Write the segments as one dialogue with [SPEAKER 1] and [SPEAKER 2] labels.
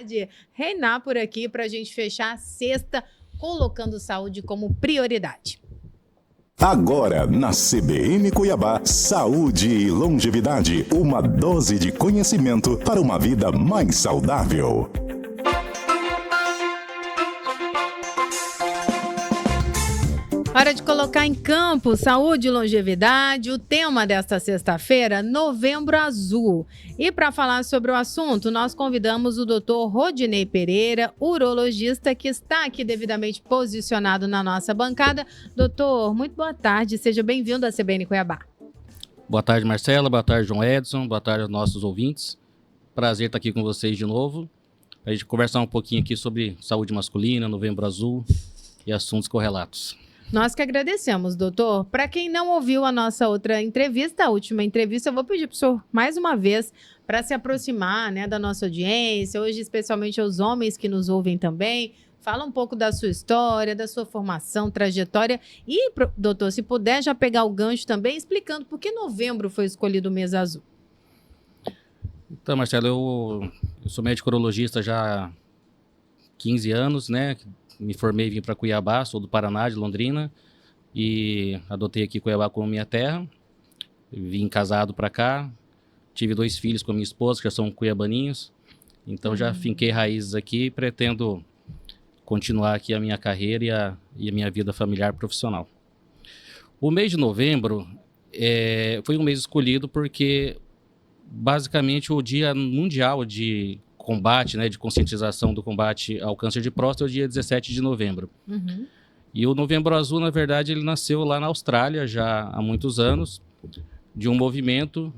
[SPEAKER 1] de reinar por aqui para a gente fechar a sexta colocando saúde como prioridade.
[SPEAKER 2] Agora, na CBN Cuiabá, saúde e longevidade, uma dose de conhecimento para uma vida mais saudável.
[SPEAKER 1] Hora de colocar em campo saúde e longevidade. O tema desta sexta-feira, Novembro Azul. E para falar sobre o assunto, nós convidamos o Dr. Rodinei Pereira, urologista, que está aqui devidamente posicionado na nossa bancada. Doutor, muito boa tarde. Seja bem-vindo à CBN Cuiabá.
[SPEAKER 3] Boa tarde, Marcela. Boa tarde, João Edson. Boa tarde aos nossos ouvintes. Prazer estar aqui com vocês de novo. Para a gente conversar um pouquinho aqui sobre saúde masculina, Novembro Azul e assuntos correlatos.
[SPEAKER 1] Nós que agradecemos, doutor. Para quem não ouviu a nossa outra entrevista, a última entrevista, eu vou pedir para o senhor, mais uma vez, para se aproximar, né, da nossa audiência, hoje especialmente aos homens que nos ouvem também. Fala um pouco da sua história, da sua formação, trajetória e, doutor, se puder já pegar o gancho também, explicando por que novembro foi escolhido o mês azul.
[SPEAKER 3] Então, Marcelo, eu sou médico urologista já há 15 anos, né? Me formei e vim para Cuiabá, sou do Paraná, de Londrina, e adotei aqui Cuiabá como minha terra. Vim casado para cá, tive 2 filhos com a minha esposa, que já são cuiabaninhos, então já finquei raízes aqui e pretendo continuar aqui a minha carreira e a minha vida familiar profissional. O mês de novembro foi um mês escolhido porque, basicamente, o Dia Mundial de combate, né, de conscientização do combate ao câncer de próstata é o dia 17 de novembro. Uhum. E o Novembro Azul, na verdade, ele nasceu lá na Austrália já há muitos anos, de um movimento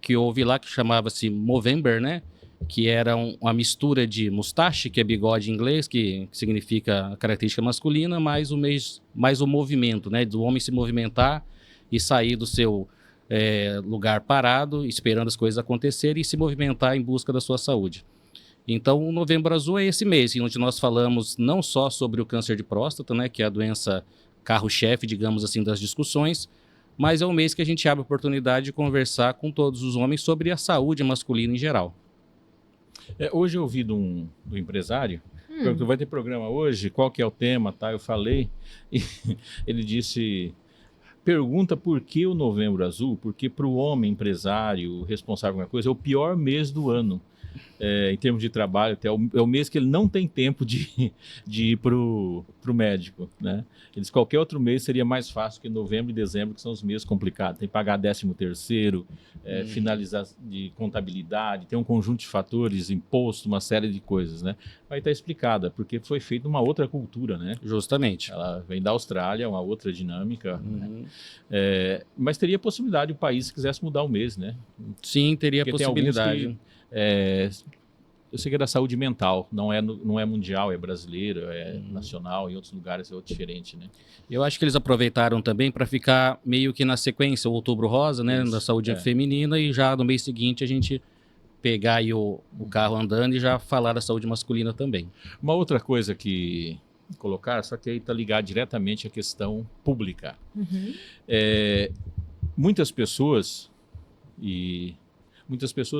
[SPEAKER 3] que houve lá que chamava-se Movember, né, que era uma mistura de mustache, que é bigode em inglês, que significa a característica masculina, mais o movimento, né, do homem se movimentar e sair do seu lugar parado, esperando as coisas acontecerem e se movimentar em busca da sua saúde. Então, o Novembro Azul é esse mês, onde nós falamos não só sobre o câncer de próstata, né, que é a doença carro-chefe, digamos assim, das discussões, mas é um mês que a gente abre a oportunidade de conversar com todos os homens sobre a saúde masculina em geral.
[SPEAKER 4] Hoje eu ouvi do empresário, perguntou, vai ter programa hoje, qual que é o tema, tá? Eu falei, e ele disse, pergunta por que o Novembro Azul, porque para o homem empresário, responsável por alguma coisa, é o pior mês do ano. Em termos de trabalho, até é o mês que ele não tem tempo de ir para o médico, né? Eles, qualquer outro mês seria mais fácil que novembro e dezembro, que são os meses complicados. Tem que pagar 13º, finalizar de contabilidade, tem um conjunto de fatores, imposto, uma série de coisas, né? Vai estar explicada, porque foi feita uma outra cultura, né?
[SPEAKER 3] Justamente.
[SPEAKER 4] Ela vem da Austrália, uma outra dinâmica, né? Mas teria possibilidade o país, se quisesse mudar o mês, né?
[SPEAKER 3] Sim, teria possibilidade.
[SPEAKER 4] Eu sei que é da saúde mental, não é mundial, é brasileiro, é nacional, em outros lugares é outro diferente, né?
[SPEAKER 3] Eu acho que eles aproveitaram também para ficar meio que na sequência, o Outubro Rosa, né, da saúde feminina, e já no mês seguinte a gente pegar aí o carro andando e já falar da saúde masculina também.
[SPEAKER 4] Uma outra coisa que colocar, só que aí está ligado diretamente à questão pública. Muitas pessoas,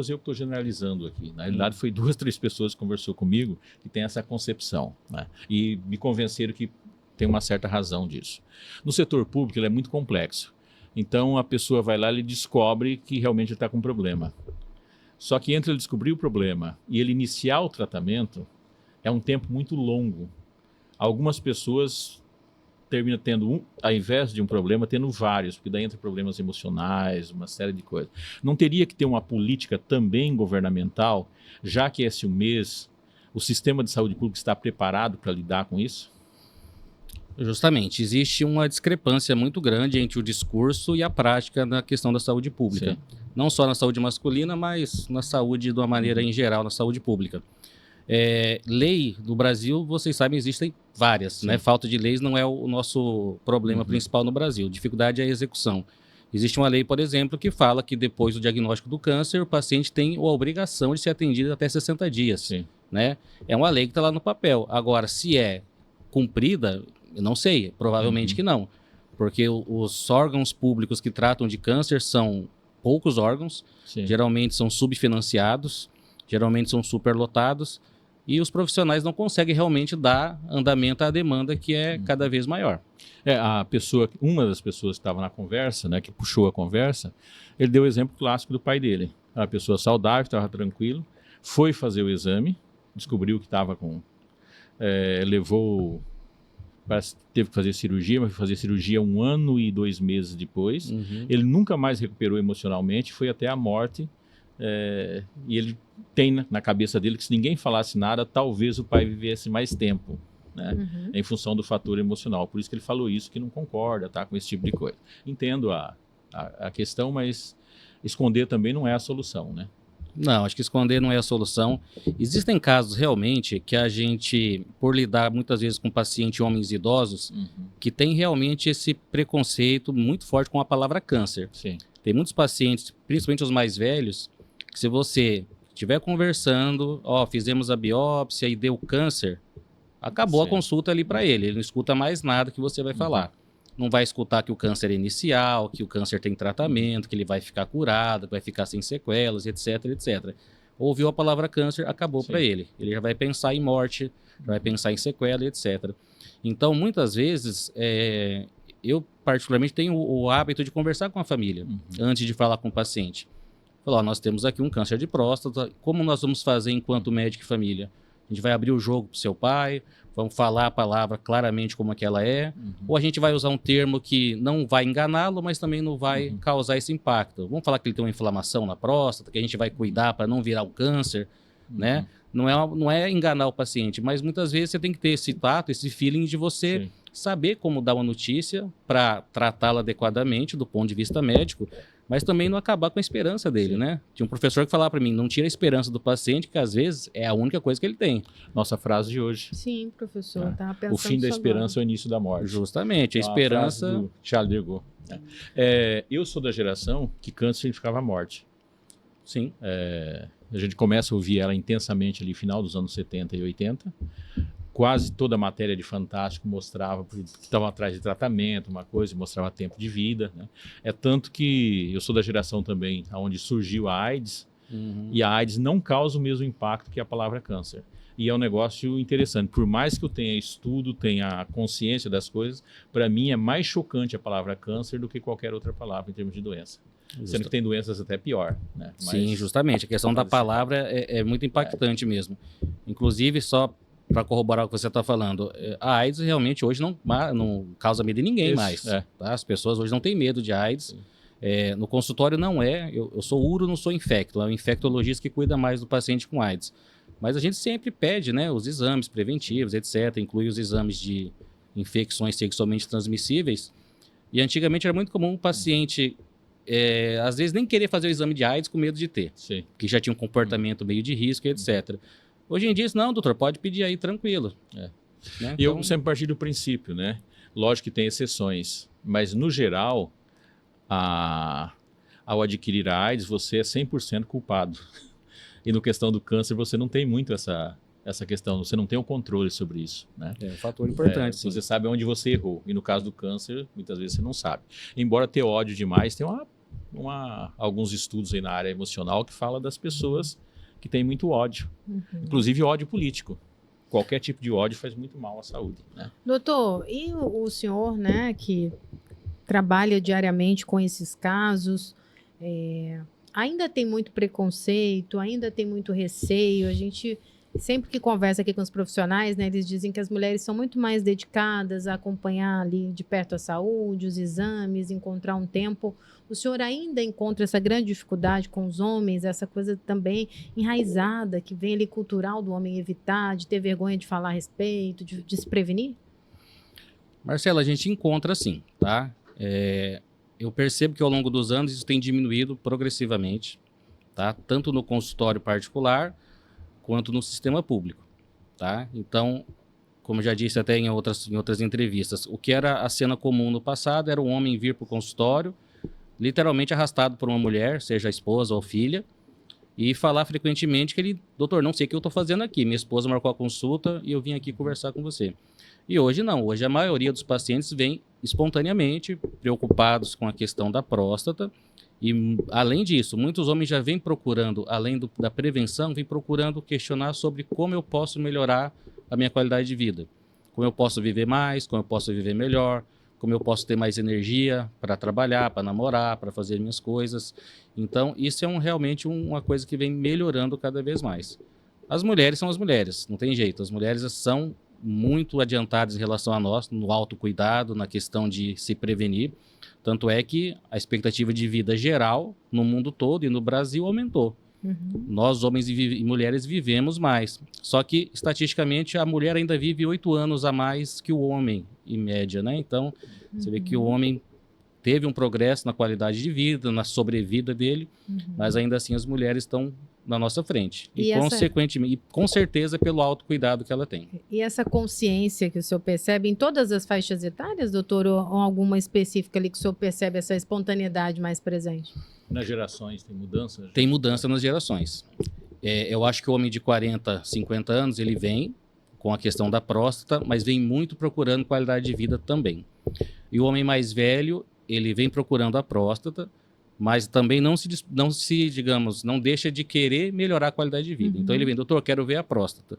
[SPEAKER 4] eu que estou generalizando aqui. Na realidade, foi 2, 3 pessoas que conversou comigo que têm essa concepção, né? E me convenceram que tem uma certa razão disso. No setor público, ele é muito complexo. Então, a pessoa vai lá e descobre que realmente está com um problema. Só que entre ele descobrir o problema e ele iniciar o tratamento, é um tempo muito longo. Algumas pessoas termina tendo ao invés de um problema, tendo vários, porque daí entra problemas emocionais, uma série de coisas. Não teria que ter uma política também governamental, já que esse mês o sistema de saúde pública está preparado para lidar com isso?
[SPEAKER 3] Justamente, existe uma discrepância muito grande entre o discurso e a prática na questão da saúde pública. Sim. Não só na saúde masculina, mas na saúde de uma maneira em geral, na saúde pública. Lei no Brasil, vocês sabem, existem várias, né? Falta de leis não é o nosso problema principal no Brasil, dificuldade é a execução. Existe uma lei, por exemplo, que fala que depois do diagnóstico do câncer, o paciente tem a obrigação de ser atendido até 60 dias, né? É uma lei que está lá no papel. Agora, se é cumprida, eu não sei, provavelmente que não, porque os órgãos públicos que tratam de câncer são poucos órgãos, geralmente são subfinanciados, geralmente são superlotados. e os profissionais não conseguem realmente dar andamento à demanda que é cada vez maior.
[SPEAKER 4] Uma das pessoas que estava na conversa, né, que puxou a conversa, ele deu o exemplo clássico do pai dele. A pessoa saudável, estava tranquilo, foi fazer o exame, descobriu que estava com... teve que fazer cirurgia, mas foi fazer cirurgia 1 ano e 2 meses depois. Ele nunca mais recuperou emocionalmente, foi até a morte. E ele tem na cabeça dele que se ninguém falasse nada, talvez o pai vivesse mais tempo, né? Em função do fator emocional. Por isso que ele falou isso, que não concorda, tá, com esse tipo de coisa. Entendo a questão, mas esconder também não é a solução, né?
[SPEAKER 3] Não, acho que esconder não é a solução. Existem casos realmente que a gente, por lidar muitas vezes com pacientes homens idosos, que tem realmente esse preconceito muito forte com a palavra câncer.
[SPEAKER 4] Sim.
[SPEAKER 3] Tem muitos pacientes, principalmente os mais velhos, que se você estiver conversando, fizemos a biópsia e deu câncer, acabou a consulta ali para ele. Ele não escuta mais nada que você vai falar. Não vai escutar que o câncer é inicial, que o câncer tem tratamento, que ele vai ficar curado, que vai ficar sem sequelas, etc, etc. Ouviu a palavra câncer, acabou para ele. Ele já vai pensar em morte, já vai pensar em sequela, etc. Então, muitas vezes, eu particularmente tenho o hábito de conversar com a família antes de falar com o paciente. Falar, nós temos aqui um câncer de próstata, como nós vamos fazer enquanto médico e família? A gente vai abrir o jogo para o seu pai, vamos falar a palavra claramente como é que ela é, ou a gente vai usar um termo que não vai enganá-lo, mas também não vai causar esse impacto. Vamos falar que ele tem uma inflamação na próstata, que a gente vai cuidar para não virar um câncer, né? Não é enganar o paciente, mas muitas vezes você tem que ter esse tato, esse feeling de você saber como dar uma notícia para tratá-la adequadamente do ponto de vista médico, mas também não acabar com a esperança dele, né? Tinha um professor que falava para mim, não tira a esperança do paciente, que às vezes é a única coisa que ele tem.
[SPEAKER 4] Nossa frase de hoje.
[SPEAKER 1] Sim, professor, tava pensando
[SPEAKER 4] o fim da esperança
[SPEAKER 1] agora.
[SPEAKER 4] é o início da morte.
[SPEAKER 3] Justamente, a esperança...
[SPEAKER 4] do Charles de Gaulle. Eu sou da geração que câncer significava morte.
[SPEAKER 3] Sim.
[SPEAKER 4] A gente começa a ouvir ela intensamente ali, final dos anos 70 e 80. Quase toda a matéria de Fantástico mostrava que estavam atrás de tratamento, uma coisa, e mostrava tempo de vida, né? É tanto que eu sou da geração também onde surgiu a AIDS, e a AIDS não causa o mesmo impacto que a palavra câncer. E é um negócio interessante. Por mais que eu tenha estudo, tenha consciência das coisas, para mim é mais chocante a palavra câncer do que qualquer outra palavra em termos de doença. Sendo que tem doenças até pior, né?
[SPEAKER 3] Sim, justamente. A questão da palavra é muito impactante mesmo. Inclusive, só para corroborar o que você está falando, a AIDS realmente hoje não causa medo em ninguém mais. Tá? As pessoas hoje não têm medo de AIDS. No consultório não eu sou uro, não sou infecto. É o infectologista que cuida mais do paciente com AIDS. Mas a gente sempre pede, né, os exames preventivos, etc. Inclui os exames de infecções sexualmente transmissíveis. E antigamente era muito comum o paciente, às vezes, nem querer fazer o exame de AIDS com medo de ter.
[SPEAKER 4] Sim.
[SPEAKER 3] Porque já tinha um comportamento meio de risco, etc. Hoje em dia, não, doutor, pode pedir aí tranquilo. Né?
[SPEAKER 4] E eu sempre parti do princípio, né? Lógico que tem exceções, mas no geral, ao adquirir a AIDS, você é 100% culpado. E no questão do câncer, você não tem muito essa questão, você não tem o controle sobre isso, né?
[SPEAKER 3] É um fator importante. Sim.
[SPEAKER 4] Você sabe onde você errou. E no caso do câncer, muitas vezes você não sabe. Embora ter ódio demais, tem alguns estudos aí na área emocional que fala das pessoas que têm muito ódio. Inclusive ódio político. Qualquer tipo de ódio faz muito mal à saúde, né?
[SPEAKER 1] Doutor, e o senhor, né, que trabalha diariamente com esses casos, ainda tem muito preconceito, ainda tem muito receio? A gente, sempre que conversa aqui com os profissionais, né, eles dizem que as mulheres são muito mais dedicadas a acompanhar ali de perto a saúde, os exames, encontrar um tempo. O senhor ainda encontra essa grande dificuldade com os homens, essa coisa também enraizada, que vem ali cultural do homem evitar, de ter vergonha de falar a respeito, de se prevenir?
[SPEAKER 3] Marcelo, a gente encontra sim, tá? Eu percebo que ao longo dos anos isso tem diminuído progressivamente, tá? Tanto no consultório particular quanto no sistema público, tá? Então, como já disse até em outras entrevistas, o que era a cena comum no passado era o homem vir para o consultório, literalmente arrastado por uma mulher, seja a esposa ou filha, e falar frequentemente que ele, doutor, não sei o que eu estou fazendo aqui, minha esposa marcou a consulta e eu vim aqui conversar com você. E hoje não, hoje a maioria dos pacientes vem espontaneamente preocupados com a questão da próstata E, além disso, muitos homens já vêm procurando, além da prevenção, vêm procurando questionar sobre como eu posso melhorar a minha qualidade de vida. Como eu posso viver mais, como eu posso viver melhor, como eu posso ter mais energia para trabalhar, para namorar, para fazer minhas coisas. Então, isso é realmente uma coisa que vem melhorando cada vez mais. As mulheres são as mulheres, não tem jeito. As mulheres são muito adiantadas em relação a nós, no autocuidado, na questão de se prevenir. Tanto é que a expectativa de vida geral, no mundo todo e no Brasil, aumentou. Nós, homens e mulheres, vivemos mais. Só que, estatisticamente, a mulher ainda vive 8 anos a mais que o homem, em média, né? Então, você vê que o homem teve um progresso na qualidade de vida, na sobrevida dele, mas ainda assim as mulheres estão na nossa frente. E consequentemente, e com certeza pelo autocuidado que ela tem.
[SPEAKER 1] E essa consciência que o senhor percebe em todas as faixas etárias, doutor, ou alguma específica ali que o senhor percebe essa espontaneidade mais presente?
[SPEAKER 4] Nas gerações tem mudança?
[SPEAKER 3] Tem mudança nas gerações. Eu acho que o homem de 40, 50 anos, ele vem com a questão da próstata, mas vem muito procurando qualidade de vida também. E o homem mais velho, ele vem procurando a próstata, mas também não deixa de querer melhorar a qualidade de vida. Então ele vem, doutor, quero ver a próstata.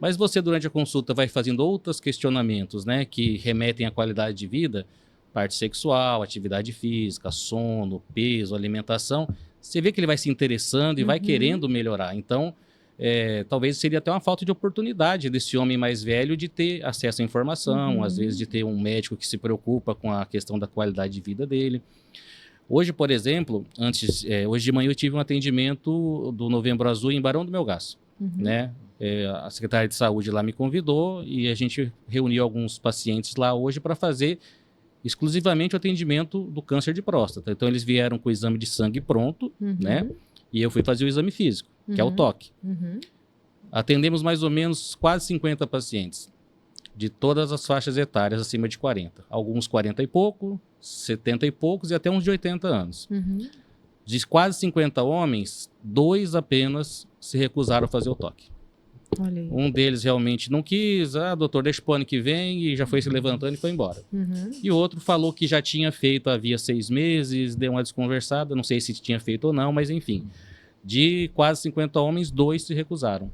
[SPEAKER 3] Mas você, durante a consulta, vai fazendo outros questionamentos, né, que remetem à qualidade de vida, parte sexual, atividade física, sono, peso, alimentação. Você vê que ele vai se interessando e vai querendo melhorar. Então, talvez seria até uma falta de oportunidade desse homem mais velho de ter acesso à informação, às vezes de ter um médico que se preocupa com a questão da qualidade de vida dele. Hoje, por exemplo, hoje de manhã eu tive um atendimento do Novembro Azul em Barão do Melgaço, né? A secretária de saúde lá me convidou e a gente reuniu alguns pacientes lá hoje para fazer exclusivamente o atendimento do câncer de próstata. Então, eles vieram com o exame de sangue pronto, né? E eu fui fazer o exame físico, que é o toque. Atendemos mais ou menos quase 50 pacientes, de todas as faixas etárias acima de 40. Alguns 40 e pouco, 70 e poucos e até uns de 80 anos. De quase 50 homens, 2 apenas se recusaram a fazer o toque. Um deles realmente não quis, doutor, deixa pro ano que vem, e já foi se levantando e foi embora. E o outro falou que já tinha feito havia 6 meses, deu uma desconversada, não sei se tinha feito ou não, mas enfim. De quase 50 homens, 2 se recusaram.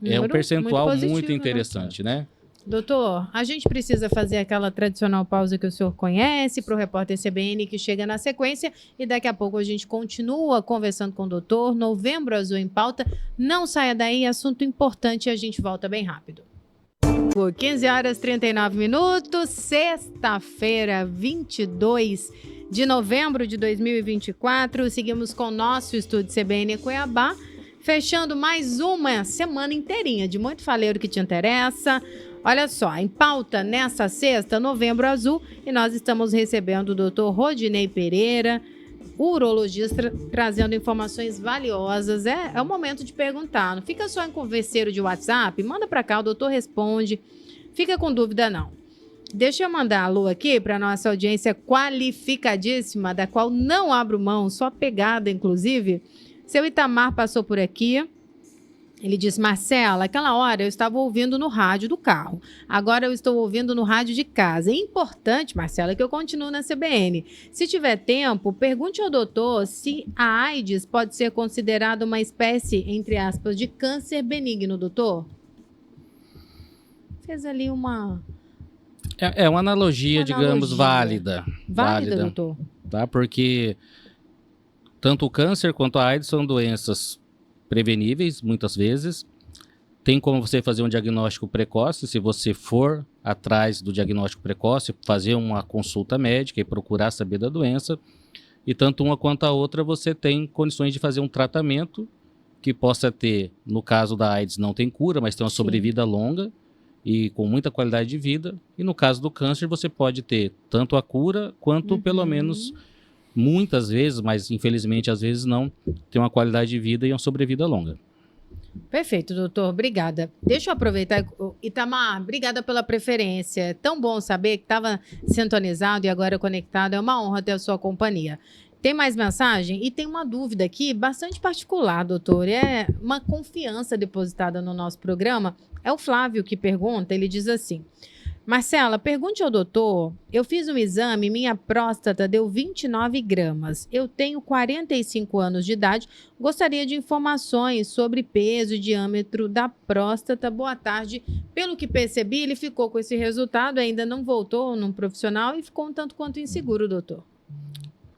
[SPEAKER 3] É um percentual muito interessante, né?
[SPEAKER 1] Doutor, a gente precisa fazer aquela tradicional pausa que o senhor conhece para o repórter CBN que chega na sequência e daqui a pouco a gente continua conversando com o doutor. Novembro Azul em pauta. Não saia daí, assunto importante e a gente volta bem rápido. 15h39, sexta-feira, 22 de novembro de 2024. Seguimos com o nosso estúdio CBN Cuiabá, fechando mais uma semana inteirinha de muito faleiro que te interessa. Olha só, em pauta nessa sexta, Novembro Azul, e nós estamos recebendo o doutor Rodinei Pereira, urologista, trazendo informações valiosas. É o momento de perguntar, não fica só em converseiro de WhatsApp, manda para cá, o doutor responde, fica com dúvida não. Deixa eu mandar alô aqui para nossa audiência qualificadíssima, da qual não abro mão, só pegada inclusive. Seu Itamar passou por aqui. Ele disse, Marcela, aquela hora eu estava ouvindo no rádio do carro. Agora eu estou ouvindo no rádio de casa. É importante, Marcela, que eu continue na CBN. Se tiver tempo, pergunte ao doutor se a AIDS pode ser considerada uma espécie, entre aspas, de câncer benigno, doutor? Fez ali uma...
[SPEAKER 3] É uma analogia, digamos, válida.
[SPEAKER 1] Válida, doutor.
[SPEAKER 3] Tá? Porque tanto o câncer quanto a AIDS são doenças preveníveis, muitas vezes. Tem como você fazer um diagnóstico precoce, se você for atrás do diagnóstico precoce, fazer uma consulta médica e procurar saber da doença. E tanto uma quanto a outra, você tem condições de fazer um tratamento que possa ter, no caso da AIDS, não tem cura, mas tem uma sobrevida longa e com muita qualidade de vida. E no caso do câncer, você pode ter tanto a cura, quanto pelo menos... muitas vezes, mas infelizmente às vezes não, tem uma qualidade de vida e uma sobrevida longa.
[SPEAKER 1] Perfeito, doutor. Obrigada. Deixa eu aproveitar. Itamar, obrigada pela preferência. É tão bom saber que estava sintonizado e agora conectado. É uma honra ter a sua companhia. Tem mais mensagem? E tem uma dúvida aqui bastante particular, doutor. É uma confiança depositada no nosso programa. É o Flávio que pergunta. Ele diz assim... Marcela, pergunte ao doutor. Eu fiz um exame, minha próstata deu 29 gramas. Eu tenho 45 anos de idade. Gostaria de informações sobre peso e diâmetro da próstata. Boa tarde. Pelo que percebi, ele ficou com esse resultado, ainda não voltou num profissional e ficou um tanto quanto inseguro, doutor.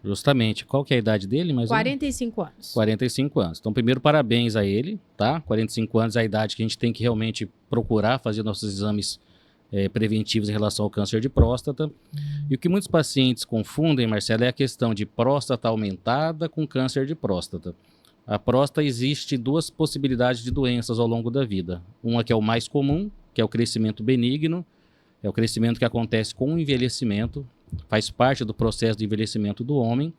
[SPEAKER 3] Justamente. Qual que é a idade dele?
[SPEAKER 1] 45 anos.
[SPEAKER 3] 45 anos. Então, primeiro, parabéns a ele, tá? 45 anos é a idade que a gente tem que realmente procurar fazer nossos exames preventivos em relação ao câncer de próstata. E o que muitos pacientes confundem, Marcelo, é a questão de próstata aumentada com câncer de próstata. A próstata existe duas possibilidades de doenças ao longo da vida. Uma que é o mais comum, que é o crescimento benigno, é o crescimento que acontece com o envelhecimento, faz parte do processo de envelhecimento do homem,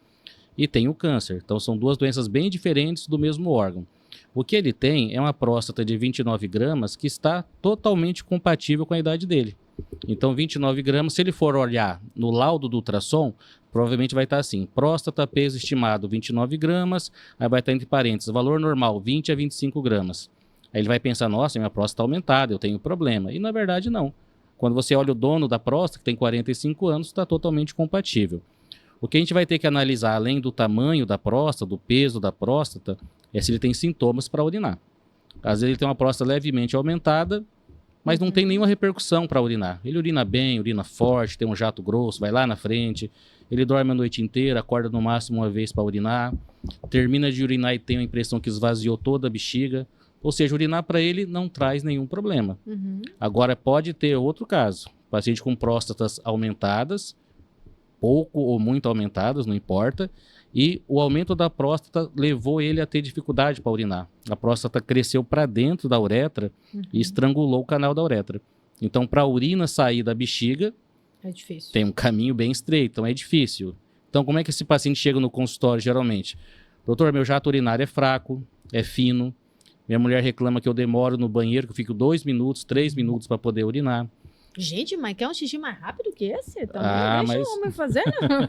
[SPEAKER 3] e tem o câncer. Então são duas doenças bem diferentes do mesmo órgão. O que ele tem é uma próstata de 29 gramas que está totalmente compatível com a idade dele. Então 29 gramas, se ele for olhar no laudo do ultrassom, provavelmente vai estar assim, próstata, peso estimado 29 gramas, aí vai estar entre parênteses, valor normal 20 a 25 gramas. Aí ele vai pensar, nossa, minha próstata está aumentada, eu tenho problema. E na verdade não. Quando você olha o dono da próstata, que tem 45 anos, está totalmente compatível. O que a gente vai ter que analisar, além do tamanho da próstata, do peso da próstata, é se ele tem sintomas para urinar. Às vezes ele tem uma próstata levemente aumentada, mas não tem nenhuma repercussão para urinar. Ele urina bem, urina forte, tem um jato grosso, vai lá na frente, ele dorme a noite inteira, acorda no máximo uma vez para urinar, termina de urinar e tem a impressão que esvaziou toda a bexiga. Ou seja, urinar para ele não traz nenhum problema. Agora, pode ter outro caso. Paciente com próstatas aumentadas, pouco ou muito aumentadas, não importa, e o aumento da próstata levou ele a ter dificuldade para urinar. A próstata cresceu para dentro da uretra e estrangulou o canal da uretra. Então, para a urina sair da bexiga,
[SPEAKER 1] é difícil. Tem
[SPEAKER 3] um caminho bem estreito, então é difícil. Então, como é que esse paciente chega no consultório, geralmente? Doutor, meu jato urinário é fraco, é fino, minha mulher reclama que eu demoro no banheiro, que eu fico 2 minutos, 3 minutos para poder urinar.
[SPEAKER 1] Gente, mas quer um xixi mais rápido que esse? Também deixa o homem fazer, não.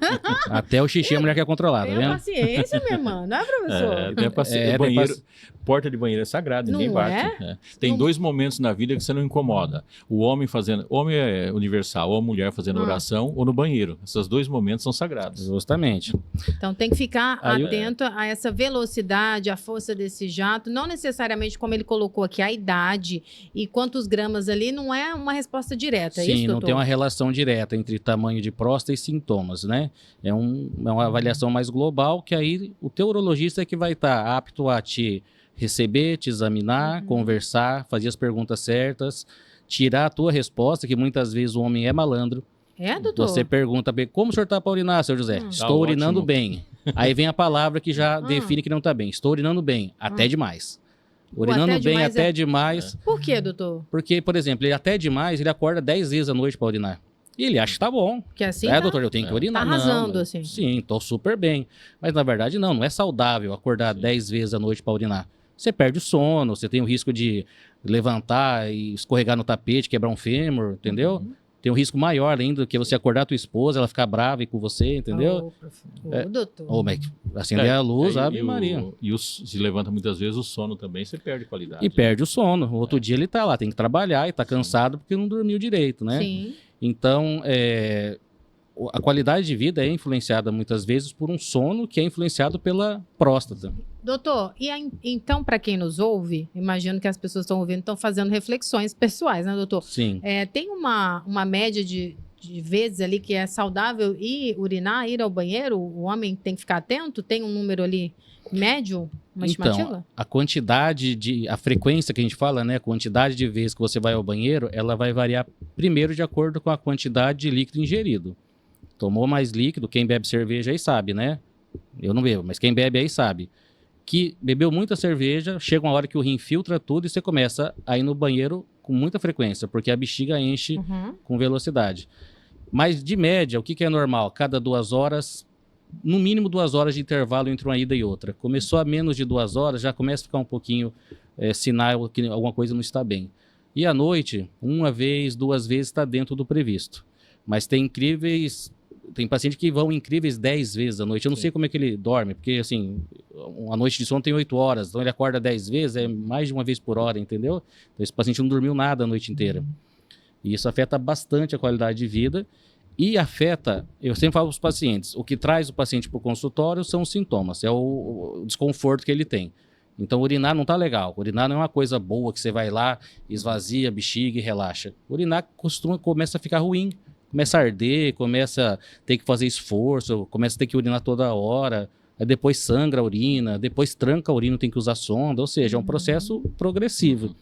[SPEAKER 3] Até o xixi a mulher quer controlar, tá vendo?
[SPEAKER 1] Tenha paciência, minha irmã, não é, professor?
[SPEAKER 4] Tem paciência. Porta de banheiro é sagrado, ninguém bate. Tem 2 momentos na vida que você não incomoda. O homem é universal, ou a mulher fazendo oração, ou no banheiro. Esses 2 momentos são sagrados.
[SPEAKER 3] Justamente.
[SPEAKER 1] Então tem que ficar atento a essa velocidade, a força desse jato, não necessariamente como ele colocou aqui, a idade e quantos gramas ali, não é uma resposta direta.
[SPEAKER 3] Sim,
[SPEAKER 1] é isso, doutor?
[SPEAKER 3] Não tem uma relação direta entre tamanho de próstata e sintomas, né? É uma avaliação mais global, que aí o teu urologista é que vai estar apto a te receber, te examinar, conversar, fazer as perguntas certas, tirar a tua resposta, que muitas vezes o homem é malandro.
[SPEAKER 1] É, doutor?
[SPEAKER 3] Você pergunta, como o senhor está para urinar, seu José? Estou urinando bem. Aí vem a palavra que já define que não está bem. Estou urinando bem, até demais. Urinando bem até demais.
[SPEAKER 1] Por quê, doutor?
[SPEAKER 3] Porque, por exemplo, ele até demais, ele acorda 10 vezes à noite para urinar. E ele acha que tá bom.
[SPEAKER 1] Que assim
[SPEAKER 3] doutor, eu tenho que urinar.
[SPEAKER 1] Tá arrasando,
[SPEAKER 3] não,
[SPEAKER 1] assim.
[SPEAKER 3] Sim, tô super bem. Mas, na verdade, não é saudável acordar 10 vezes à noite para urinar. Você perde o sono, você tem o risco de levantar e escorregar no tapete, quebrar um fêmur, entendeu? Tem um risco maior ainda do que você acordar a tua esposa, ela ficar brava com você, entendeu?
[SPEAKER 1] Doutor.
[SPEAKER 3] Mas acender a luz, Ave Maria.
[SPEAKER 4] Se levanta muitas vezes o sono também, você perde qualidade.
[SPEAKER 3] E perde o sono. O outro dia ele tá lá, tem que trabalhar e tá cansado porque não dormiu direito, né?
[SPEAKER 1] Sim.
[SPEAKER 3] Então, a qualidade de vida é influenciada muitas vezes por um sono que é influenciado pela próstata.
[SPEAKER 1] Doutor, então, para quem nos ouve, imagino que as pessoas estão ouvindo, estão fazendo reflexões pessoais, né, doutor?
[SPEAKER 3] Sim.
[SPEAKER 1] Tem uma média de vezes ali que é saudável urinar, ir ao banheiro? O homem tem que ficar atento? Tem um número ali médio? Uma estimativa?
[SPEAKER 3] A frequência que a gente fala, né, a quantidade de vezes que você vai ao banheiro, ela vai variar primeiro de acordo com a quantidade de líquido ingerido. Tomou mais líquido, quem bebe cerveja aí sabe, né? Eu não bebo, mas quem bebe aí sabe. Que bebeu muita cerveja, chega uma hora que o rim filtra tudo e você começa a ir no banheiro com muita frequência, porque a bexiga enche com velocidade. Mas, de média, o que é normal? Cada 2 horas, no mínimo 2 horas de intervalo entre uma ida e outra. Começou a menos de 2 horas, já começa a ficar um pouquinho sinal que alguma coisa não está bem. E à noite, 1 vez, 2 vezes está dentro do previsto. Mas tem pacientes que vão incríveis 10 vezes à noite. Eu não sei como é que ele dorme, porque assim, uma noite de sono tem 8 horas, então ele acorda 10 vezes, é mais de 1 vez por hora, entendeu? Então esse paciente não dormiu nada a noite inteira. E isso afeta bastante a qualidade de vida e afeta, eu sempre falo para os pacientes, o que traz o paciente para o consultório são os sintomas, é o desconforto que ele tem. Então, urinar não está legal. Urinar não é uma coisa boa que você vai lá, esvazia a bexiga e relaxa. Urinar começa a ficar ruim, começa a arder, começa a ter que fazer esforço, começa a ter que urinar toda hora, aí depois sangra a urina, depois tranca a urina, tem que usar sonda, ou seja, é um processo progressivo.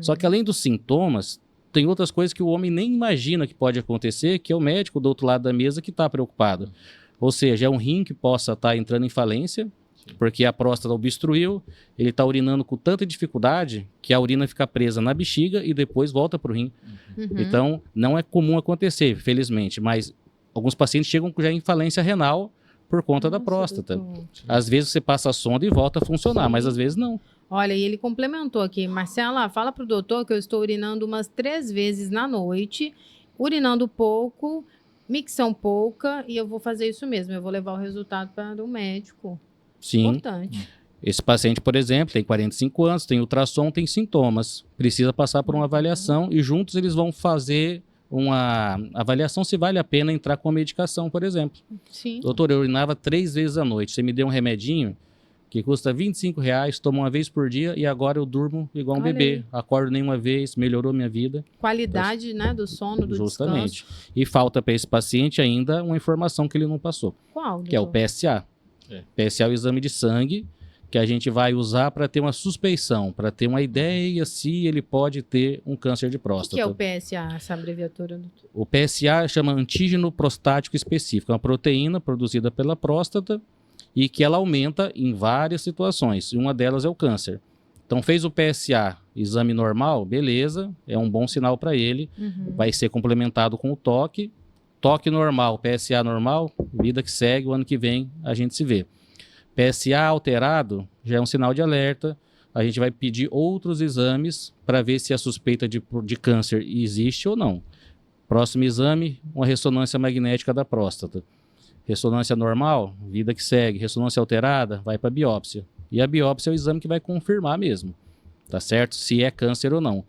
[SPEAKER 3] Só que além dos sintomas, tem outras coisas que o homem nem imagina que pode acontecer, que é o médico do outro lado da mesa que está preocupado. Ou seja, é um rim que possa estar entrando em falência, porque a próstata obstruiu, ele está urinando com tanta dificuldade que a urina fica presa na bexiga e depois volta para o rim. Então, não é comum acontecer, felizmente, mas alguns pacientes chegam já em falência renal por conta da próstata.
[SPEAKER 1] Doutor.
[SPEAKER 3] Às vezes você passa a sonda e volta a funcionar, mas às vezes não.
[SPEAKER 1] Olha, e ele complementou aqui, Marcela, fala pro doutor que eu estou urinando umas 3 vezes na noite, urinando pouco, micção pouca, e eu vou fazer isso mesmo, eu vou levar o resultado para o médico.
[SPEAKER 3] Sim.
[SPEAKER 1] Importante.
[SPEAKER 3] Esse paciente, por exemplo, tem 45 anos, tem ultrassom, tem sintomas. Precisa passar por uma avaliação e juntos eles vão fazer uma avaliação se vale a pena entrar com a medicação, por exemplo.
[SPEAKER 1] Sim.
[SPEAKER 3] Doutor, eu urinava 3 vezes à noite. Você me deu um remedinho que custa R$25, tomo uma vez por dia e agora eu durmo igual um
[SPEAKER 1] Olha
[SPEAKER 3] bebê.
[SPEAKER 1] aí.
[SPEAKER 3] Acordo nenhuma vez, melhorou minha vida.
[SPEAKER 1] Qualidade, né, do sono, do
[SPEAKER 3] Justamente.
[SPEAKER 1] descanso.
[SPEAKER 3] E falta para esse paciente ainda uma informação que ele não passou,
[SPEAKER 1] Qual,
[SPEAKER 3] que é o
[SPEAKER 1] doutor?
[SPEAKER 3] PSA.
[SPEAKER 4] É.
[SPEAKER 3] PSA é o exame de sangue que a gente vai usar para ter uma suspeição, para ter uma ideia se ele pode ter um câncer de
[SPEAKER 1] O
[SPEAKER 3] próstata.
[SPEAKER 1] que é o PSA, essa abreviatura, doutor?
[SPEAKER 3] O PSA chama antígeno prostático específico, é uma proteína produzida pela próstata e que ela aumenta em várias situações, e uma delas é o câncer. Então fez o PSA, exame normal, beleza, é um bom sinal para ele, vai ser complementado com o toque normal, PSA normal, vida que segue, o ano que vem a gente se vê. PSA alterado já é um sinal de alerta, a gente vai pedir outros exames para ver se a suspeita de câncer existe ou não. Próximo exame, uma ressonância magnética da próstata. Ressonância normal, vida que segue. Ressonância alterada, vai para biópsia. E a biópsia é o exame que vai confirmar mesmo, tá certo? Se é câncer ou não.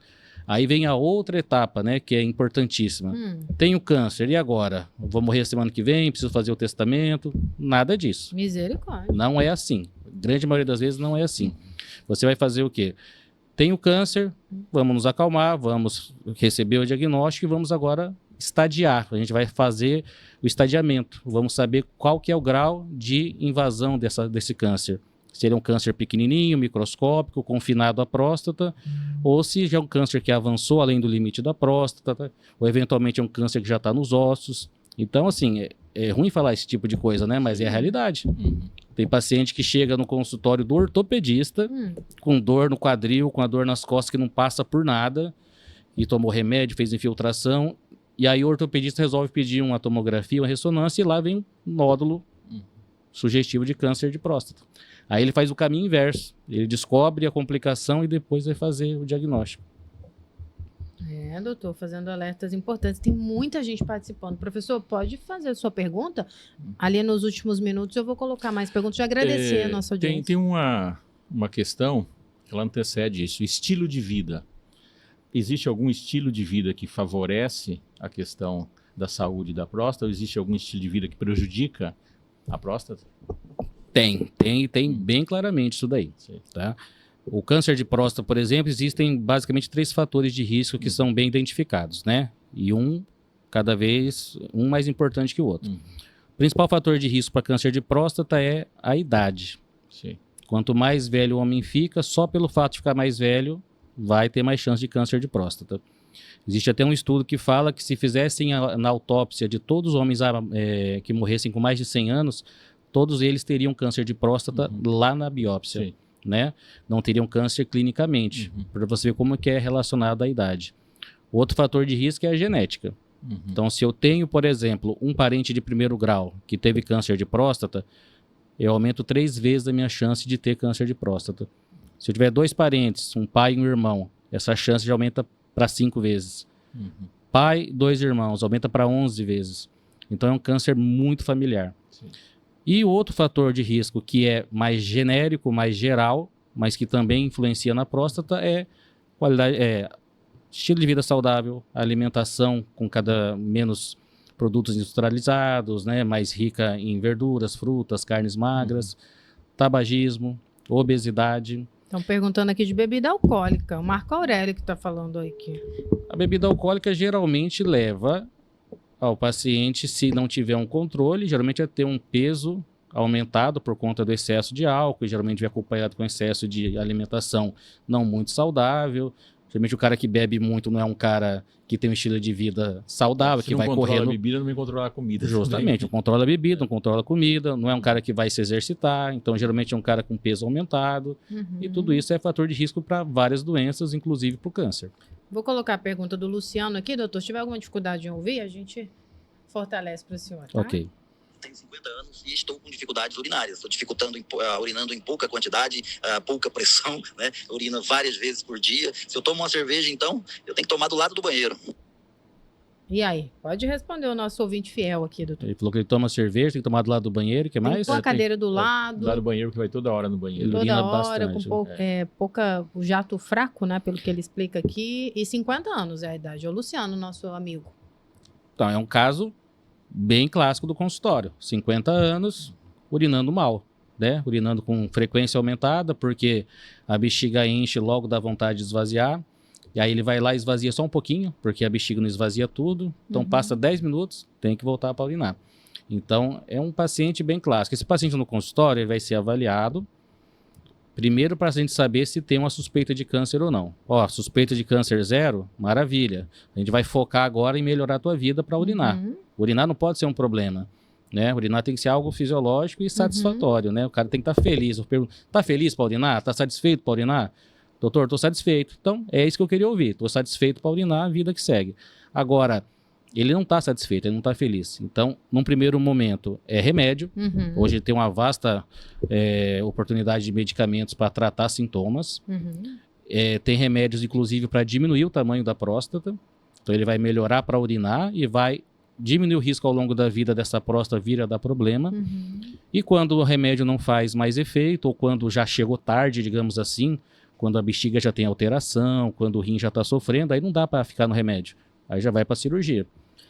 [SPEAKER 3] Aí vem a outra etapa, né, que é importantíssima. Tenho câncer, e agora? Vou morrer semana que vem, preciso fazer o testamento? Nada disso.
[SPEAKER 1] Misericórdia.
[SPEAKER 3] Não é assim. Grande maioria das vezes não é assim. Você vai fazer o quê? Tenho câncer, vamos nos acalmar, vamos receber o diagnóstico e vamos agora estadiar. A gente vai fazer o estadiamento. Vamos saber qual que é o grau de invasão desse câncer. Se ele é um câncer pequenininho, microscópico, confinado à próstata, ou se já é um câncer que avançou além do limite da próstata, ou eventualmente é um câncer que já está nos ossos. Então, assim, é ruim falar esse tipo de coisa, né? Mas é a realidade. Tem paciente que chega no consultório do ortopedista com dor no quadril, com a dor nas costas que não passa por nada, e tomou remédio, fez infiltração, e aí o ortopedista resolve pedir uma tomografia, uma ressonância, e lá vem um nódulo sugestivo de câncer de próstata. Aí ele faz o caminho inverso, ele descobre a complicação e depois vai fazer o diagnóstico.
[SPEAKER 1] É, doutor, fazendo alertas importantes. Tem muita gente participando. Professor, pode fazer a sua pergunta? Ali nos últimos minutos eu vou colocar mais perguntas e agradecer a nossa audiência.
[SPEAKER 4] Tem uma questão que ela antecede isso, estilo de vida. Existe algum estilo de vida que favorece a questão da saúde da próstata ou existe algum estilo de vida que prejudica a próstata?
[SPEAKER 3] Tem bem claramente isso daí, tá? O câncer de próstata, por exemplo, existem basicamente 3 fatores de risco que são bem identificados, né? E cada vez, um mais importante que o outro. O principal fator de risco para câncer de próstata é a idade.
[SPEAKER 4] Sim.
[SPEAKER 3] Quanto mais velho o homem fica, só pelo fato de ficar mais velho, vai ter mais chance de câncer de próstata. Existe até um estudo que fala que se fizessem na autópsia de todos os homens que morressem com mais de 100 anos, todos eles teriam câncer de próstata lá na biópsia.
[SPEAKER 4] Sim.
[SPEAKER 3] Né? Não teriam câncer clinicamente, para você ver como que é relacionado à idade. Outro fator de risco é a genética. Então, se eu tenho, por exemplo, um parente de primeiro grau que teve câncer de próstata, eu aumento 3 vezes a minha chance de ter câncer de próstata. Se eu tiver 2 parentes, um pai e um irmão, essa chance já aumenta para 5 vezes. Pai, 2 irmãos, aumenta para 11 vezes. Então, é um câncer muito familiar.
[SPEAKER 4] Sim.
[SPEAKER 3] E o outro fator de risco que é mais genérico, mais geral, mas que também influencia na próstata é estilo de vida saudável, alimentação com cada menos produtos industrializados, né, mais rica em verduras, frutas, carnes magras, tabagismo, obesidade.
[SPEAKER 1] Estão perguntando aqui de bebida alcoólica. O Marco Aurélio que está falando aqui.
[SPEAKER 3] A bebida alcoólica geralmente leva ao paciente, se não tiver um controle, geralmente a ter um peso aumentado por conta do excesso de álcool, e geralmente vem acompanhado com excesso de alimentação não muito saudável. Geralmente o cara que bebe muito não é um cara que tem um estilo de vida saudável, que vai correr. Se não controla
[SPEAKER 4] a bebida, não vai controlar a comida.
[SPEAKER 3] Justamente, não controla a bebida, não controla a comida, não é um cara que vai se exercitar, então geralmente é um cara com peso aumentado. E tudo isso é fator de risco para várias doenças, inclusive para o câncer.
[SPEAKER 1] Vou colocar a pergunta do Luciano aqui, doutor. Se tiver alguma dificuldade em ouvir, a gente fortalece para o senhor, tá?
[SPEAKER 3] Ok.
[SPEAKER 5] Tenho 50 anos e estou com dificuldades urinárias. Estou urinando em pouca quantidade, pouca pressão, né? Urino várias vezes por dia. Se eu tomo uma cerveja, então, eu tenho que tomar do lado do banheiro.
[SPEAKER 1] E aí? Pode responder o nosso ouvinte fiel aqui, doutor.
[SPEAKER 3] Ele falou que ele toma cerveja, tem que tomar do lado do banheiro, o que mais?
[SPEAKER 1] Tem uma cadeira do lado.
[SPEAKER 4] Do lado do banheiro, que vai toda hora no banheiro.
[SPEAKER 1] Toda hora, com pouca, o jato fraco, né? Pelo que ele explica aqui. E 50 anos é a idade. É o Luciano, nosso amigo.
[SPEAKER 3] Então, é um caso bem clássico do consultório. 50 anos, urinando mal, né? Urinando com frequência aumentada, porque a bexiga enche, logo dá vontade de esvaziar. E aí ele vai lá e esvazia só um pouquinho, porque a bexiga não esvazia tudo. Então passa 10 minutos, tem que voltar para urinar. Então é um paciente bem clássico. Esse paciente no consultório ele vai ser avaliado, primeiro para a gente saber se tem uma suspeita de câncer ou não. Ó, suspeita de câncer 0, maravilha. A gente vai focar agora em melhorar a tua vida para urinar. Urinar não pode ser um problema, né? Urinar tem que ser algo fisiológico e satisfatório, né? O cara tem que estar feliz. Eu pergunto, tá feliz para urinar? Tá satisfeito para urinar? Doutor, estou satisfeito. Então, é isso que eu queria ouvir. Estou satisfeito para urinar, a vida que segue. Agora, ele não está satisfeito, ele não está feliz. Então, num primeiro momento, é remédio. Hoje tem uma vasta oportunidade de medicamentos para tratar sintomas. Tem remédios, inclusive, para diminuir o tamanho da próstata. Então, ele vai melhorar para urinar e vai diminuir o risco ao longo da vida dessa próstata vir a dar problema. E quando o remédio não faz mais efeito, ou quando já chegou tarde, digamos assim, quando a bexiga já tem alteração, quando o rim já está sofrendo, aí não dá para ficar no remédio. Aí já vai para cirurgia.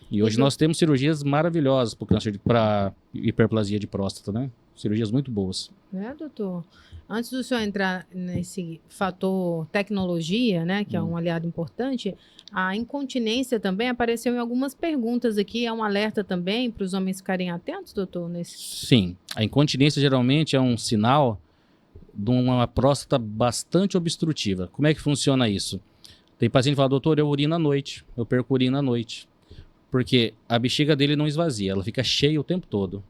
[SPEAKER 3] E hoje nós temos cirurgias maravilhosas para câncer, para hiperplasia de próstata, né? Cirurgias muito boas.
[SPEAKER 1] Doutor. Antes do senhor entrar nesse fator tecnologia, né, que é um aliado importante, a incontinência também apareceu em algumas perguntas aqui. É um alerta também para os homens ficarem atentos, doutor?
[SPEAKER 3] Sim. A incontinência geralmente é um sinal de uma próstata bastante obstrutiva. Como é que funciona isso? Tem paciente que fala, doutor, eu urino à noite, eu perco urina à noite. Porque a bexiga dele não esvazia, ela fica cheia o tempo todo.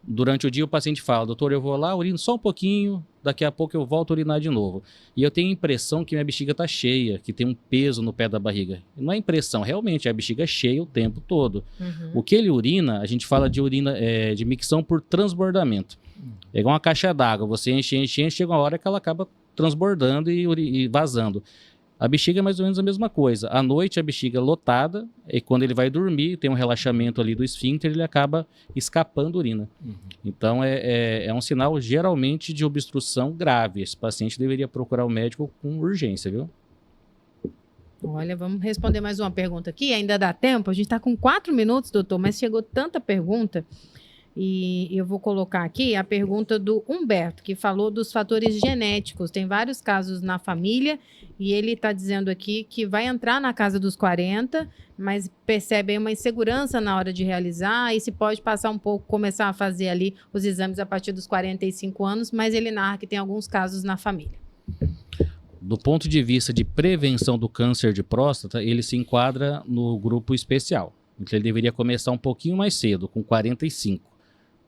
[SPEAKER 3] Durante o dia o paciente fala, doutor, eu vou lá, urino só um pouquinho, daqui a pouco eu volto a urinar de novo. E eu tenho a impressão que minha bexiga está cheia, que tem um peso no pé da barriga. Não é impressão, realmente, a bexiga é cheia o tempo todo. O que ele urina, a gente fala de urina, de micção por transbordamento. É igual uma caixa d'água, você enche, chega uma hora que ela acaba transbordando e vazando. A bexiga é mais ou menos a mesma coisa. À noite a bexiga é lotada, e quando ele vai dormir, tem um relaxamento ali do esfíncter, ele acaba escapando urina. Então é um sinal geralmente de obstrução grave. Esse paciente deveria procurar o médico com urgência, viu?
[SPEAKER 1] Olha, vamos responder mais uma pergunta aqui. Ainda dá tempo? A gente está com 4 minutos, doutor, mas chegou tanta pergunta. E eu vou colocar aqui a pergunta do Humberto, que falou dos fatores genéticos. Tem vários casos na família e ele está dizendo aqui que vai entrar na casa dos 40, mas percebe uma insegurança na hora de realizar e se pode passar um pouco, começar a fazer ali os exames a partir dos 45 anos, mas ele narra que tem alguns casos na família.
[SPEAKER 3] Do ponto de vista de prevenção do câncer de próstata, ele se enquadra no grupo especial. Então ele deveria começar um pouquinho mais cedo, com 45.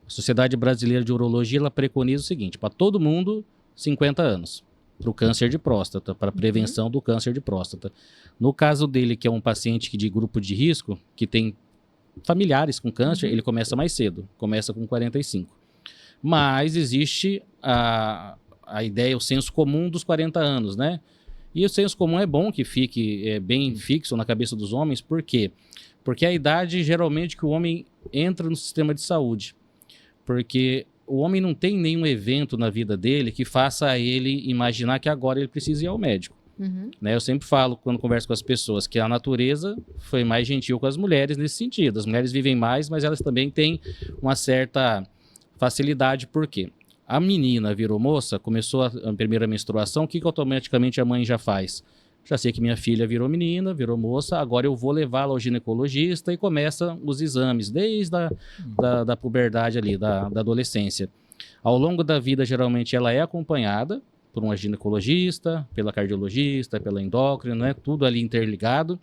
[SPEAKER 3] A Sociedade Brasileira de Urologia ela preconiza o seguinte, para todo mundo, 50 anos, para o câncer de próstata, para a prevenção do câncer de próstata. No caso dele, que é um paciente de grupo de risco, que tem familiares com câncer, ele começa mais cedo, começa com 45. Mas existe a ideia, o senso comum dos 40 anos, né? E o senso comum é bom que fique bem fixo na cabeça dos homens, por quê? Porque é a idade, geralmente, que o homem entra no sistema de saúde. Porque o homem não tem nenhum evento na vida dele que faça ele imaginar que agora ele precisa ir ao médico. Né? Eu sempre falo, quando converso com as pessoas, que a natureza foi mais gentil com as mulheres nesse sentido. As mulheres vivem mais, mas elas também têm uma certa facilidade. Por quê? A menina virou moça, começou a primeira menstruação, o que automaticamente a mãe já faz? Já sei que minha filha virou menina, virou moça, agora eu vou levá-la ao ginecologista e começa os exames, desde da puberdade ali, da adolescência. Ao longo da vida, geralmente, ela é acompanhada por uma ginecologista, pela cardiologista, pela endócrina, né? Tudo ali interligado.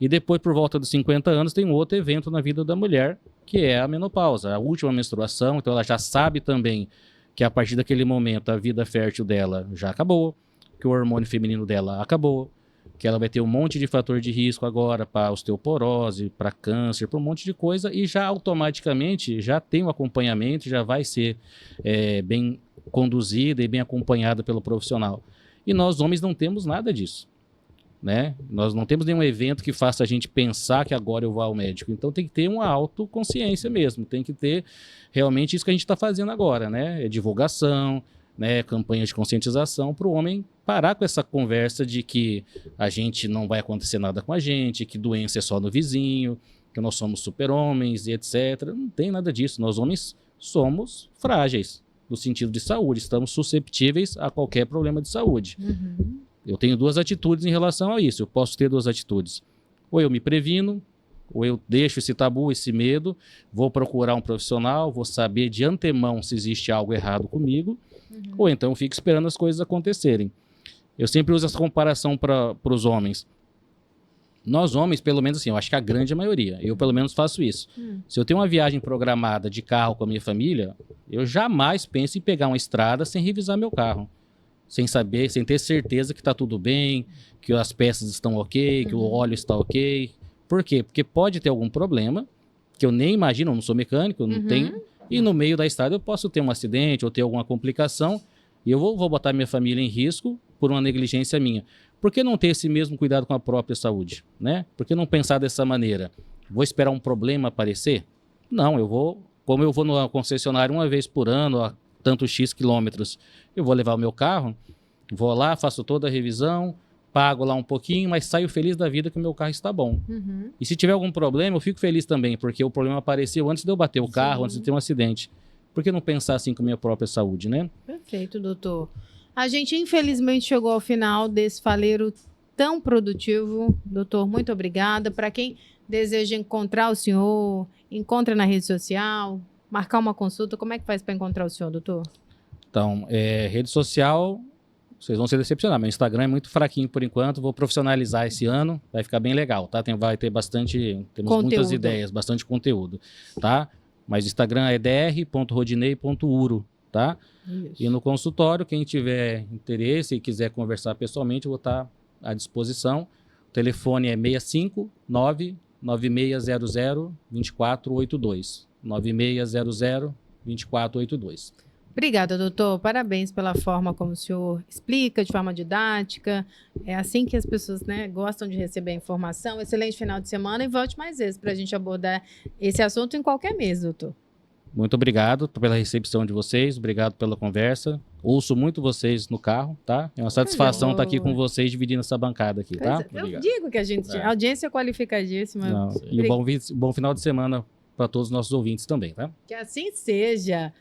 [SPEAKER 3] E depois, por volta dos 50 anos, tem um outro evento na vida da mulher, que é a menopausa, a última menstruação. Então, ela já sabe também que a partir daquele momento a vida fértil dela já acabou, que o hormônio feminino dela acabou, que ela vai ter um monte de fator de risco agora para osteoporose, para câncer, para um monte de coisa, e já automaticamente já tem um acompanhamento, já vai ser bem conduzida e bem acompanhada pelo profissional. E nós homens não temos nada disso, né? Nós não temos nenhum evento que faça a gente pensar que agora eu vou ao médico. Então tem que ter uma autoconsciência mesmo, tem que ter realmente isso que a gente está fazendo agora, né? É divulgação, né, campanha de conscientização para o homem parar com essa conversa de que a gente não vai acontecer nada com a gente, que doença é só no vizinho, que nós somos super-homens e etc. Não tem nada disso. Nós homens somos frágeis no sentido de saúde, estamos susceptíveis a qualquer problema de saúde. Eu tenho duas atitudes em relação a isso. Eu posso ter duas atitudes. Ou eu me previno, ou eu deixo esse tabu, esse medo, vou procurar um profissional, vou saber de antemão se existe algo errado comigo, ou então eu fico esperando as coisas acontecerem. Eu sempre uso essa comparação para os homens. Nós homens, pelo menos assim, eu acho que a grande maioria, eu pelo menos faço isso. Se eu tenho uma viagem programada de carro com a minha família, eu jamais penso em pegar uma estrada sem revisar meu carro. Sem saber, sem ter certeza que está tudo bem, que as peças estão ok, que o óleo está ok. Por quê? Porque pode ter algum problema, que eu nem imagino, eu não sou mecânico, eu não tenho, e no meio da estrada eu posso ter um acidente ou ter alguma complicação, e eu vou botar minha família em risco por uma negligência minha. Por que não ter esse mesmo cuidado com a própria saúde, né? Por que não pensar dessa maneira? Vou esperar um problema aparecer? Não, como eu vou no concessionário uma vez por ano, a tantos X quilômetros, eu vou levar o meu carro, vou lá, faço toda a revisão, pago lá um pouquinho, mas saio feliz da vida que o meu carro está bom. E se tiver algum problema, eu fico feliz também, porque o problema apareceu antes de eu bater o carro, antes de ter um acidente. Por que não pensar assim com a minha própria saúde, né?
[SPEAKER 1] Perfeito, doutor. A gente, infelizmente, chegou ao final desse faleiro tão produtivo. Doutor, muito obrigada. Para quem deseja encontrar o senhor, encontra na rede social, marcar uma consulta, como é que faz para encontrar o senhor, doutor?
[SPEAKER 3] Então, rede social, vocês vão se decepcionar. Meu Instagram é muito fraquinho por enquanto, vou profissionalizar esse ano, vai ficar bem legal, tá? Vai ter temos muitas ideias, bastante conteúdo, tá? Mas o Instagram é dr.rodinei.uro, tá? Isso. E no consultório, quem tiver interesse e quiser conversar pessoalmente, eu vou estar à disposição. O telefone é 659-9600-2482. 9600-2482.
[SPEAKER 1] Obrigada, doutor. Parabéns pela forma como o senhor explica, de forma didática. É assim que as pessoas, né, gostam de receber a informação. Excelente final de semana e volte mais vezes para a gente abordar esse assunto em qualquer mês, doutor.
[SPEAKER 3] Muito obrigado pela recepção de vocês, obrigado pela conversa. Ouço muito vocês no carro, tá? É uma satisfação estar aqui com vocês, dividindo essa bancada aqui, tá?
[SPEAKER 1] Eu digo que a audiência é qualificadíssima.
[SPEAKER 3] Não, e bom final de semana para todos os nossos ouvintes também, tá?
[SPEAKER 1] Que assim seja.